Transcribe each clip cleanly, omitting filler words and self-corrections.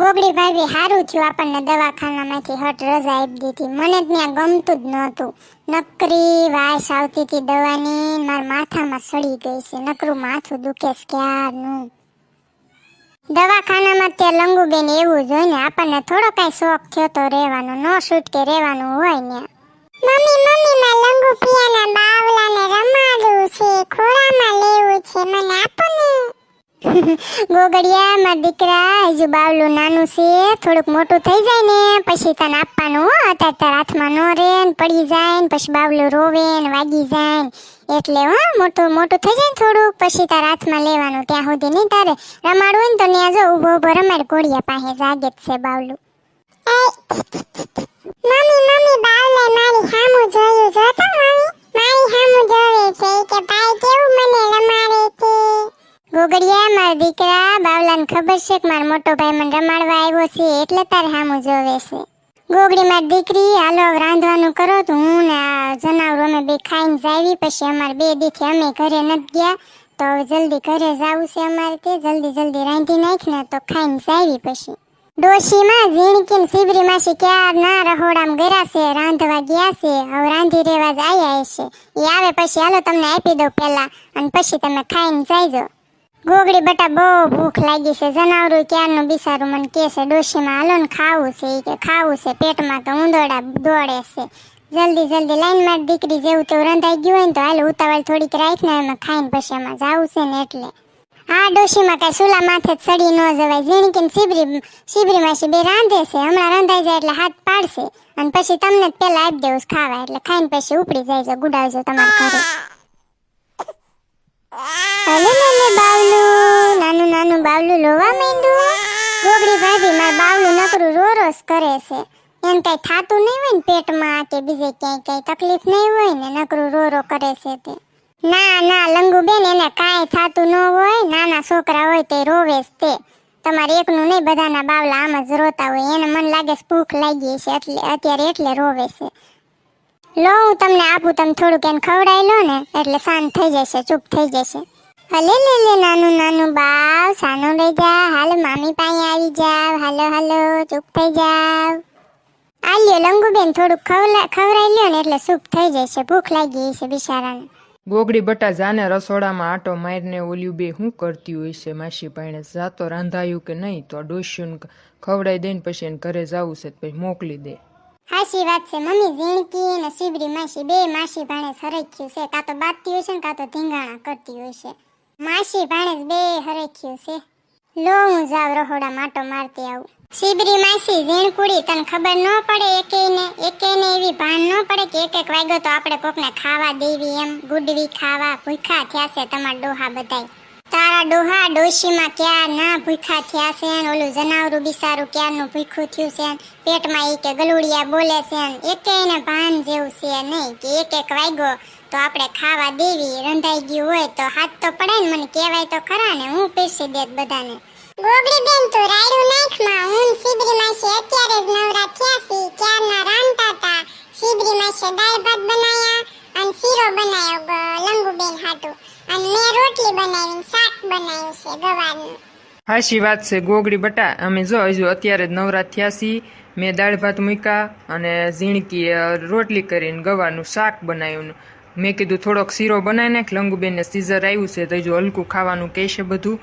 ગોગડી ભાભી હારું થયું આપણને દવાખાનામાંથી હટ રજા આપી દીધી. મને ત્યાં ગમતું જ નહોતું. નકરી વાસ આવતી હતી દવાની, મારા માથામાં સડી ગઈ છે. નકરું માથું દુખે છે ક્યારનું. દવાખાનામાં તે લંગુબેન એવું જોઈને આપણને થોડો કઈ શોખ થયો તો રહેવાનો, નો છૂટકે રહેવાનું હોય ને. મમ્મી મમ્મી માં લંગુ પિયાના બાવલાને રમાડવું છે, ખોળામાં લેવું છે, મને આપો ને. ગોગડિયા મારા દીકરા, હજુ બાવલું નાનું છે, થોડુંક મોટું થઈ જાય ને પછી તને આપવાનું હો. અત્યારે તારા હાથમાં નો રે ને પડી જાય ને પછી બાવલું રોવે ને વાગી જાય એટલે હો, મોટું થઈ જાય થોડુંક પછી તારા હાથમાં લેવાનું. ત્યાં સુધી નહીં તારે રમાડવું ને તો ત્યાં જો ઊભો ઊભો રમાડ, ઘોડિયા પાસે જાગે જ છે બાવલું. મમ્મી બાવલે મારી સામું જોયું, જો તો મમ્મી મારી સામું જોવે છે કે ભાઈ કેવું મને રમાડે છે. ગોગડિયા મારા દીકરા, બાવલાને ખબર છે કે મારો મોટો ભાઈ મને રમાડવા આવ્યો છે એટલે તારે સામું જોવે છે. ગોગડી મારી દીકરી, હાલો રાંધવાનું કરો તો હું ને આ જનાવરો અમે બે ખાઈને જાવી. પછી અમારે 2 દીથી અમે ઘરે નથી ગયા તો હવે જલ્દી ઘરે જવું છે અમારે. તે જલ્દી રાંધી નાખ ને તો ખાઈને જાવી. પછી ડોશીમાં ઝીણકીને શિબરી માસી ક્યાં ના રહોડામાં ગયા છે, રાંધવા ગયા છે. હવે રાંધી રેવા જ આયા હશે. એ આવે પછી હાલો તમને આપી દઉં પહેલા અને પછી તમે ખાઈને જાયજો. ગોગડી બટા બહુ ભૂખ લાગી છે. જનાવરું ક્યારનું બિસારું મને કહે છે ડોશીમાં હાલો ને ખાવું છે. કે ખાવું છે, પેટમાં તો ઉંદરડા દોડે છે. જલ્દી લાઈન મારી દીકરી જેવું તો રંધાઈ ગયું હોય ને તો હાલ ઉતાવળ થોડીક રાખને એમાં ખાઈને પછી એમાં જાવું છે ને એટલે. હા ડોશીમાં કઈ સુલા માથે સડી ન જવાય. ઝીણકીને શિબરી માસી બે રાંધે છે, હમણાં રંધાઈ જાય એટલે હાથ પાડશે અને પછી તમને જ પેલા આપી દેવું ખાવા. એટલે ખાઈને પછી ઉપડી જાય, ગુડાવજો તમારા ઘરે. અલે બાવલું, નાનું બાવલું લોવા માંડ્યું. ગોગડી ભાભી મારું બાવલું નકરું રોરોસ કરે છે. એમ કઈ થાતું નહીં હોય ને પેટમાં કે બીજે ક્યાંય કઈ તકલીફ નહીં હોય ને, નકરું રોરો કરે છે તે. ના લંગુબેન, એને કાંઈ થાતું ન હોય. નાના છોકરા હોય તે રોવે જ તે. તમારે એકનું નહીં, બધાના બાવલા આમ જ રોતા હોય. એને મને લાગે છે ભૂખ લાગી છે એટલે અત્યારે રોવે છે. લો હું તમને આપું, તમે થોડુંક એને ખવડાવી લો ને એટલે શાંત થઈ જશે, ચૂપ થઈ જશે. હલે લે નાનું બાવ, સાનું લઈ જા. હાલો મામી પાસે આવી જાવ. હાલો ચૂપ થઈ જાવ. આ લ્યો લંગુબેન, થોડુંક ખવડાવી લ્યો ને એટલે ચૂપ થઈ જશે. ભૂખ લાગી છે બિચારાને. ગોગડી બટા જાને રસોડામાં આટો મારને ઓલ્યું બે શું કરતી હોય છે માસી પાણે. જાતો રાંધાયું કે નહીં તો ડોસ્યુન ખવડાવી દઈને પછી એને ઘરે જવું છે પછી મોકલી દે. હાચી વાત છે મમ્મી. ઝીણકી ને શિબરી માસી બે માસી ભાણે હરખ્યું છે. કાં તો બાતતી હોય છે ને કાં તો ધીંગાણા કરતી હોય છે. માસી ભાણે બે હરખ્યું છે. લો હું જાવ રહોડા માટો મારતી આવું. શિબરી માસી ઝીણકુડી, તને ખબર ન પડે એકેયને એવી ભાન ન પડે કે એક વાગ્યો તો આપણે કોકને ખાવા દેવી એમ. ગુડવી ખાવા ભૂખા થયા છે તમારા ડોહા બધાય. તારા ડોહા ડોશીમાં ક્યાં ના ભૂખા થયા છે ને ઓલું જનાવરું બિસારું ક્યારનું ભૂખું થયું છે ને પેટમાં ઈ કે ગલુડિયા બોલે છે ને એકેયને ભાન જેવું છે નહીં કે એક વાગ્યો તો આપણે ખાવા દેવી. રંધાઈ ગયું હોય તો હાથ તો પડે ને, મને કહેવાય તો ખરા ને, હું પીરસી દેત બધાને. ગોગડી બેન તો રાયડું નાખમાં. હું શિબરી માસી અત્યારે જ નવરા થયા છે, ક્યારના રાંધતા હતા. શિબરી માસી દાળ ભાત બનાયા અને શીરો બનાવ્યો લંગુબેન હાટું, અને મેં રોટલી બનાવી, શાક બનાવ્યું છે ગવારનું. હાચી વાત છે ગોગડી બટા, અમે જો હજુ અત્યારે જ નવરા થયા છીએ. મેં દાળ ભાત મૂક્યા અને ઝીણકી રોટલી કરીને ગવાનું શાક બનાવ્યું. મેં કીધું થોડોક શીરો બનાવી નાખ, લંગુબેનને સીઝર આવ્યું છે તો હજુ હલકું ખાવાનું કહેશે બધું.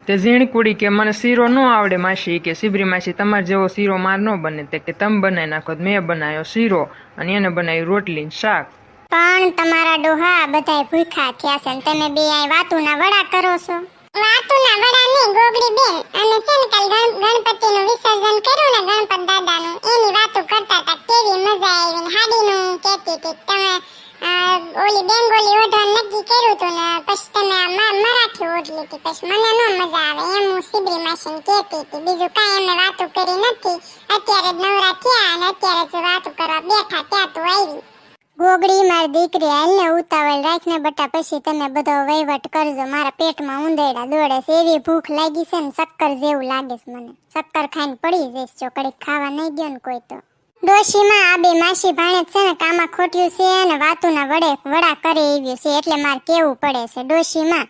તે ઝીણકુડી કે મને શીરો ન આવડે માસી, કે શિબરી માસી તમારે જેવો શીરો માર ન બને, તે કે તમે બનાવી નાખો. મેં બનાવ્યો શીરો અને એને બનાવી રોટલી ને શાક. પણ તમારા ડોહા બધાય ભૂખા થયા છે ને તમે બે અહીં વાતુના વડા કરો છો. વાતુના વડા નહીં ગોગડી બેન, અમે છે ને કાલ ગણપતિનું વિસર્જન કર્યું ને ગણપત દાદાનું, એની વાતો કરતા હતા. કેવી મજા આવી ને હાડીનું કહેતી હતી. તમે ઓલી બેંગોલી ઓઢવાનું નક્કી કર્યું હતું ને પછી તમે મરાઠી ઓઢલી હતી. પછી મને ન મજા આવે એમ હું શિબરી માસીને કહેતી હતી. બીજું કાંઈ અમે વાતો કરી નથી. અત્યારે જ નવરા થયા અને અત્યારે જ વાતો કરવા બેઠા ત્યાં તું આવી. ગોગડી મારી દીકરી, હાલને ઉતાવળ રાખને બટા, પછી તમે બધો વહીવટ કરજો. મારા પેટમાં ઉંદરડા દોડે છે, એવી ભૂખ લાગી છે ને શક્કર જેવું લાગે છે મને. શક્કર ખાઈને પડી જઈશ જો કડીક ખાવા નહીં ગયો ને કોઈ તો. ડોશીમાં આ બે માસી ભાણે છે ને કામાં ખોટ્યું છે અને વાતુના વડા કરે આવ્યું છે એટલે મારે કેવું પડે છે ડોશીમાં.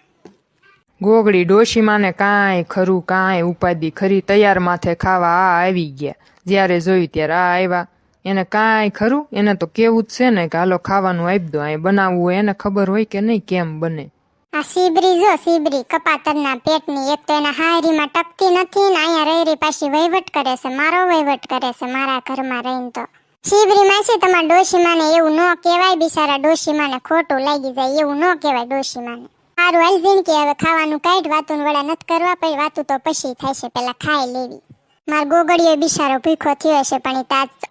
ગોગડી ડોશીમાને કાંઈ ખરું કાંઈ ઉપાધિ ખરી તૈયાર માથે ખાવા આ આવી ગયા. જ્યારે જોયું ત્યારે આ આવ્યા. એને કાંઈ ખરું, એને તો કેવું જ છે ને કે હાલો ખાવાનું આપી દો. અહીં બનાવવું હોય એને ખબર હોય કે નહીં કેમ બને. આ સીબરી જો સીબરી કપાતરના પેટની, એક તો એના હારીમાં ટકતી નથી ને અહીંયા રહી રહી પાછી વહીવટ કરે છે, મારો વહીવટ કરે છે મારા ઘરમાં રહીને. તો સીબરી માસી તમારા ડોશીમાને એવું ન કહેવાય, બિચારા ડોશીમાને ખોટું લાગી જાય એવું ન કહેવાય ડોશીમાને. સારું હાલ ઝીણકી હવે ખાવાનું કાઢ, વાતું વડા નથી કરવા, પછી વાતું તો પછી થાય છે, પેલા ખાઈ લેવી. માર ગોગડીયો બિચારો ભૂખો થયો છે પણ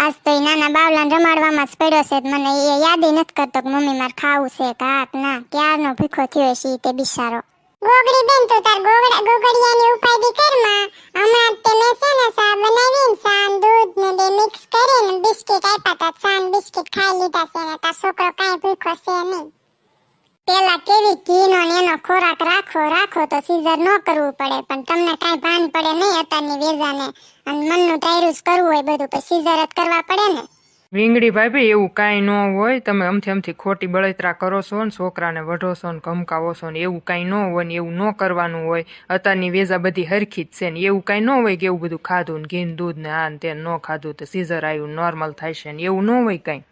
આજ તો એ નાના બાવલાને રમાડવામાં જ પડ્યો છે. મને એ યાદ નથી કરતો કે મમ્મી મારે ખાવું છે કાક ના, ક્યારનો ભૂખો થયો છે તે બિચારો. ગોગડી બેન તું તાર ગોગડિયાની ઉપાધી કરમાં. હમણાં તે મેં છે ને સા બનાવીને સાન દૂધ ને બે મિક્સ કરીને બિસ્કિટ આપ્યા તા, સાન બિસ્કિટ ખાઈ લીધા છે ને તાર છોકરો કાંઈ ભૂખો છે નહીં. પેલા કેવી ઘીનો ને એનો ખોરાક રાખો તો સીઝર ન કરવું પડે, પણ તમને કાંઈ ભાન પડે નહીં અત્યારની વેજાને, અને મનનું ટાયરું જ કરવું હોય બધું, પછી સીઝર જ કરવા પડે ને. વીંગડી ભાભી એવું કાંઈ ન હોય, તમે અમથી ખોટી બળતરા કરો છો ને છોકરાને વઢો છો ને ધમકાવો છો ને એવું કાંઈ ન હોય ને એવું ન કરવાનું હોય. અત્યારની વેજા બધી હરખી જ છે ને એવું કાંઈ ન હોય કે એવું બધું ખાધું ને ઘી દૂધ ને આ ને તે ન ખાધું તો સીઝર આવ્યું નોર્મલ થાય છે ને એવું ન હોય કાંઈ.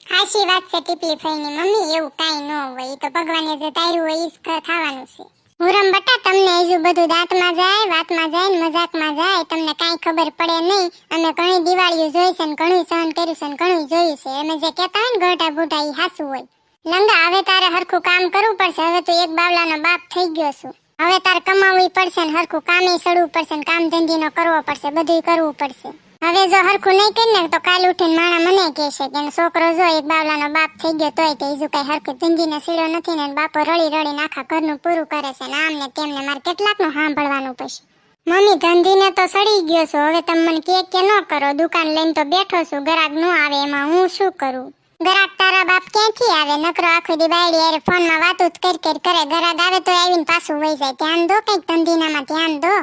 હાચી વાત છે ટીપલી ફઈની મમ્મી, એવું કાંઈ ન હોય, એ તો ભગવાને જે તાર્યું હોય એ જ થવાનું છે. હુરમ બટા તમને હજુ બધું દાંતમાં જાય, વાતમાં જાય ને મજાકમાં જાય, તમને કાંઈ ખબર પડે નહીં. અમે ઘણી દિવાળીઓ જોઈ છે ને ઘણું સહન કર્યું છે ને ઘણું જોયું છે. અમે જે કહેતા હોય ને ગોટા બુટા એ હાસું હોય. લંગા હવે તારે હરખું કામ કરવું પડશે, હવે તો એક બાવલાનો બાપ થઈ ગયો છું. હવે તારે કમાવવું પડશે ને હરખું કામે સડવું પડશે ને કામ ધંધીનો કરવો પડશે, બધું કરવું પડશે. હવે જો હરખું નહીં કરીને તો કાલ ઉઠીને માણા મને કહેશે કે છોકરો જો એક બાવલાનો બાપ થઈ ગયો તોય તે હજુ કઈ હરખું ધંધીને સીડો નથી ને બાપો રળી રળીને આખા ઘરનું પૂરું કરે છે ને આમ ને તેમ ને. મારે કેટલાકનું સાંભળવાનું પછી. મમ્મી ધંધીને તો સડી ગયો છું, હવે તમે મને કે ન કરો, દુકાન લઈને તો બેઠો છું, ગરાક ન આવે એમાં હું શું કરું. ગરાક તારા બાપ ક્યાંથી આવે, નકરો આખો દી બાયડી યાર ફોનમાં વાતું જ કરી કરે. ગરાક આવે તો આવીને પાછું વહી જાય. ધ્યાન દો કંઈક ધંધીનામાં ધ્યાન દો.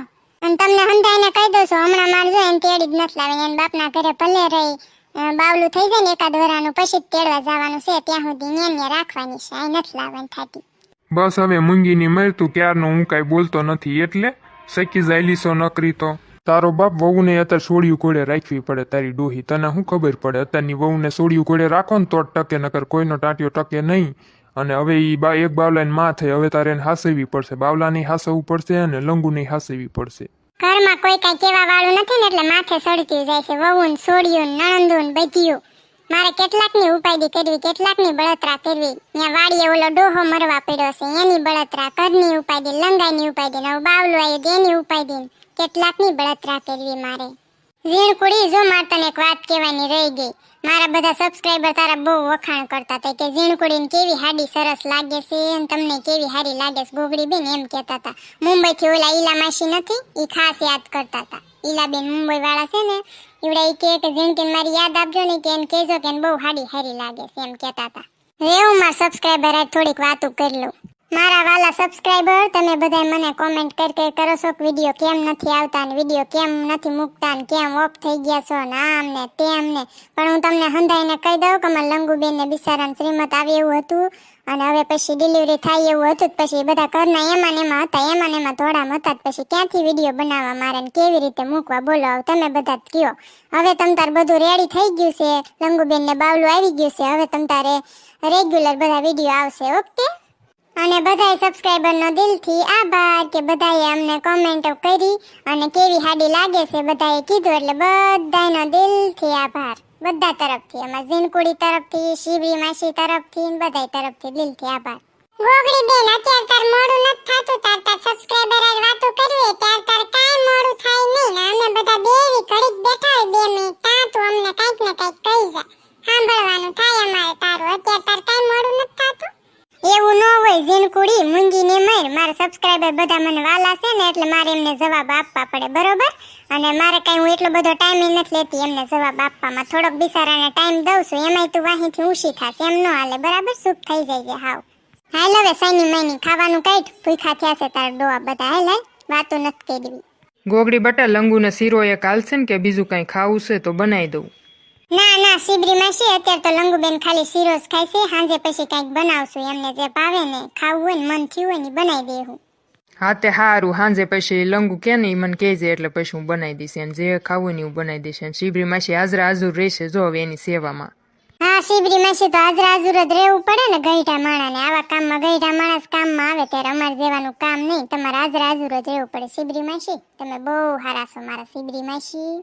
અને તમને હંધાઈને કહી દઉં છું, હમણાં મારે જો એને તેડી જ નથી લાવી, એને બાપના ઘરે ભલે રહી બાવલું થઈ જાય ને એકાદ વરાનું પછી જ તેડવા જવાનું છે, ત્યાં સુધી ન્યા રાખવાની છે, અહીં નથી લાવવાની થતી. બસ હવે મૂંગીની મર તું ક્યારનો હું કાંઈ બોલતો નથી એટલે સકી જાયલીસો નકરી તો. તારો બાપ વહુને અત્યારે સોડિયું ઘોડે રાખવી પડે તારી ડોહી, તને શું ખબર પડે. અત્યારની વહુને સોડિયું ઘોડે રાખો ને તો જ ટકે, નકર કોઈનો ટાંટિયો ટકે નહીં. અને હવે એ એક બાવલાની માં થઈ, હવે તારે એને હાસવી પડશે, બાવલાની હાસવવું પડશે અને લંગુની હાસવી પડશે. ઘરમાં કોઈ કઈ કેવા વાળું નથી ને એટલે માથે સડતી જાય છે વહુન સોડિયું નણંદુન બધ્યું. મારે કેટલાકની ઉપાયદી કરવી, કેટલાકની બળતરા કરવી. ત્યાં વાડીએ ઓલો ડોહો મરવા પડ્યો છે એની બળતરા, ઘરની ઉપાયદી, લંગાઈની ઉપાયદી, હવે બાવલું આવ્યું એની ઉપાયદી, કેટલાકની બળતરા કરવી મારે. ઝીણકુડી જો મારે તને એક વાત કહેવાની રહી ગઈ. મારા બધા સબસ્ક્રાઈબર તારા બહુ વખાણ કરતા હતા કે ઝીણકુડીને કેવી હાડી સરસ લાગે છે અને તમને કેવી હારી લાગે છે ગોગડી બેન, એમ કહેતા હતા. મુંબઈ થી ઓલા ઈલા માસી નથી એ ખાસ યાદ કરતા હતા. ઈલા બેન મુંબઈ વાળા છે ને એવડા એ કે ઝીણકીને મારી યાદ આપજો ને કે એમ કહેજો કે બહુ હાડી હારી લાગે છે એમ કહેતા હતા. રેવું મારા સબસ્ક્રાઈબર આ થોડીક વાતો કરી લઉં. મારા વાલા સબસ્ક્રાઈબર તમે બધા મને કોમેન્ટ કરી કરો છો કે વિડીયો કેમ નથી આવતા ને વિડીયો કેમ નથી મૂકતા ને કેમ ઓફ થઈ ગયા છો ને આમ ને તેમ ને. પણ હું તમને હંધાઈને કહી દઉં કે મારા લંગુબેન ને બિચારાને શ્રીમત આવે એવું હતું અને હવે પછી ડિલિવરી થાય એવું હતું, પછી બધા ઘરના એમાં એમાં ધોડામાં હતા, પછી ક્યાંથી વિડીયો બનાવવા મારે ને કેવી રીતે મૂકવા બોલો તમે બધા જ કયો. હવે તમ તાર બધું રેડી થઈ ગયું છે, લંગુબેન ને બાવલું આવી ગયું છે, હવે તમ તારે રેગ્યુલર બધા વિડીયો આવશે. ઓકે. અને બધાય સબસ્ક્રાઈબરનો દિલથી આભાર કે બધાએ અમને કોમેન્ટો કરી અને કેવી હાડી લાગે છે બધાએ કીધું, એટલે બધાનો દિલથી આભાર બધા તરફથી, અમાર ઝીણકુડી તરફથી, શિવરી માસી તરફથી, બધાય તરફથી દિલથી આભાર. ગોગડી બેન અત્યારે તાર મોડું નથી થાતું, તાર સબસ્ક્રાઈબર આજ વાતો કરવી તાર કાંઈ મોડું થાય નહીં ને અમે બધા બેવી ઘડીક બેઠા હોય 2 મિનિટ તાં તું અમને કંઈક ને કંઈક કહી જા, સાંભળવાનું થાય અમારે તારું. અત્યારે તાર કાંઈ મોડું નથી થાતું. એવું ન હોય ઝીણકુડી મૂંગીને મર, મારા સબસ્ક્રાઈબર બધા મને વાલા છે ને એટલે મારે એમને જવાબ આપવા પડે બરોબર. અને મારે કઈ હું એટલો બધો ટાઈમ નથી લેતી એમને જવાબ આપવામાં, થોડોક બિચારાને ટાઈમ દઉં છું, એમાંય તું વાહીથી ઊંચી થાશે એમ ન હાલે બરાબર. સુખ થઈ જાય હાવ. હાલ હવે સૈની મૈની ખાવાનું કાઢ, ભૂખા થયા છે તારા ડોવા બધા. હાલ વાતો નથી કરવી. ગોગડી બટા લંગુને શીરો એક હાલશે ને કે બીજું કઈ ખાવું છે તો બનાવી દઉં. ના શિબરી માસી અત્યારે તો લંગુબેન ખાલી શીરો જ ખાય છે, સાંજે પછી કંઈક બનાવશું એમને જે ભાવે ને ખાવું હોય ને મન થયું હોય ને બનાવી દેવું. હા તે હારું હાંજે પછી લંગુ કે નહીં મને કહેજે એટલે પછી હું બનાવી દઈશ અને જે ખાવું ને હું બનાવી દઈશ અને શીબરી માસી હાજરા હાજર રહેશે જો હવે એની સેવામાં. હા શીબરી માસી તો હાજર હાજર જ રહેવું પડે ને ગઈઢા માણાને. આવા કામમાં ગઈઢા માણસ કામમાં આવે ત્યારે અમારે જેવાનું કામ નહીં, તમારે હાજર હાજર જ રહેવું પડે. શીબરી માસી તમે બહુ હારા છો મારા શીબરી માસી.